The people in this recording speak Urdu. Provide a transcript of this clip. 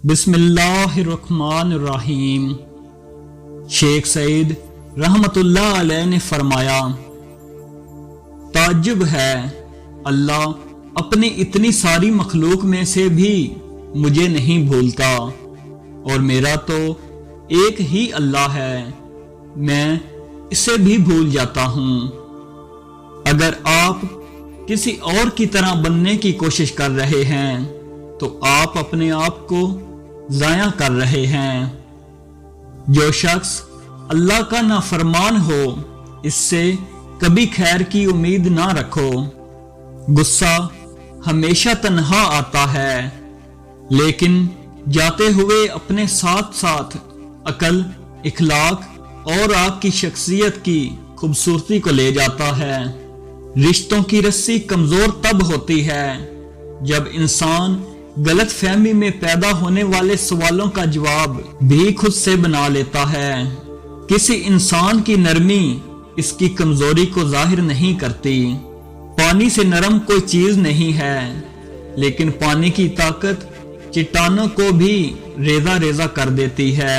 بسم اللہ الرحمن الرحیم۔ شیخ سعید رحمتullah علیہ نے فرمایا، تعجب ہے اللہ اپنی اتنی ساری مخلوق میں سے بھی مجھے نہیں بھولتا، اور میرا تو ایک ہی اللہ ہے، میں اسے بھی بھول جاتا ہوں۔ اگر آپ کسی اور کی طرح بننے کی کوشش کر رہے ہیں تو آپ اپنے آپ کو ضائع کر رہے ہیں۔ جو شخص اللہ کا نافرمان ہو اس سے کبھی خیر کی امید نہ رکھو۔ غصہ ہمیشہ تنہا آتا ہے، لیکن جاتے ہوئے اپنے ساتھ ساتھ عقل، اخلاق اور آپ کی شخصیت کی خوبصورتی کو لے جاتا ہے۔ رشتوں کی رسی کمزور تب ہوتی ہے جب انسان غلط فہمی میں پیدا ہونے والے سوالوں کا جواب بھی خود سے بنا لیتا ہے۔ کسی انسان کی نرمی اس کی کمزوری کو ظاہر نہیں کرتی۔ پانی سے نرم کوئی چیز نہیں ہے، لیکن پانی کی طاقت چٹانوں کو بھی ریزہ ریزہ کر دیتی ہے۔